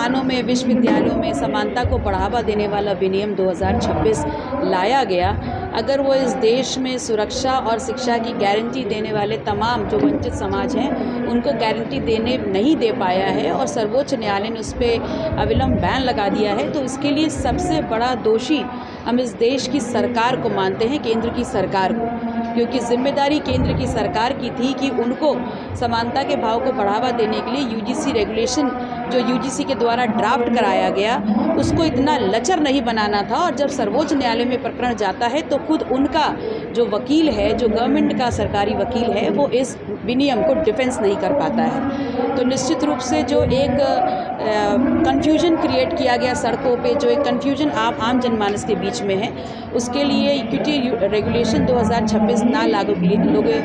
संस्थानों में, विश्वविद्यालयों में समानता को बढ़ावा देने वाला विनियम 2026 लाया गया, अगर वो इस देश में सुरक्षा और शिक्षा की गारंटी देने वाले तमाम जो वंचित समाज हैं उनको गारंटी देने नहीं दे पाया है और सर्वोच्च न्यायालय ने उस पर अविलंब बैन लगा दिया है, तो इसके लिए सबसे बड़ा दोषी हम इस देश की सरकार को मानते हैं, केंद्र की सरकार को, क्योंकि जिम्मेदारी केंद्र की सरकार की थी कि उनको समानता के भाव को बढ़ावा देने के लिए यूजीसी रेगुलेशन जो यूजीसी के द्वारा ड्राफ्ट कराया गया उसको इतना लचर नहीं बनाना था। और जब सर्वोच्च न्यायालय में प्रकरण जाता है तो खुद उनका जो वकील है, जो गवर्नमेंट का सरकारी वकील है, वो इस विनियम को डिफेंस नहीं कर पाता है। तो निश्चित रूप से जो एक कन्फ्यूजन क्रिएट किया गया सड़कों पे, जो एक कन्फ्यूजन आम जनमानस के बीच में है, उसके लिए इक्विटी रेगुलेशन 2026 ना लागू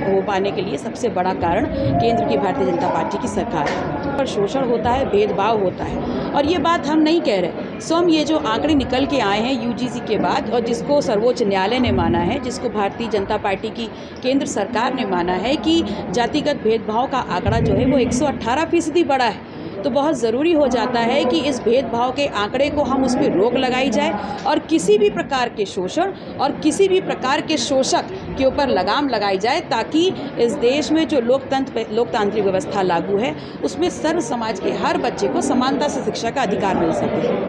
हो पाने के लिए सबसे बड़ा कारण केंद्र की भारतीय जनता पार्टी की सरकार है। पर शोषण होता है, भेदभाव होता है, और ये बात हम नहीं कह रहे, स्वयं ये जो आंकड़े निकल के आए हैं यूजीसी के बाद और जिसको सर्वोच्च न्यायालय ने माना है, जिसको भारतीय जनता पार्टी की केंद्र सरकार ने माना है कि जातिगत भेदभाव का आंकड़ा जो है वो 118% बढ़ा है, तो बहुत ज़रूरी हो जाता है कि इस भेदभाव के आंकड़े को हम उस पर रोक लगाई जाए और किसी भी प्रकार के शोषण और किसी भी प्रकार के शोषक के ऊपर लगाम लगाई जाए, ताकि इस देश में जो लोकतांत्रिक व्यवस्था लागू है उसमें सर्व समाज के हर बच्चे को समानता से शिक्षा का अधिकार मिल सके।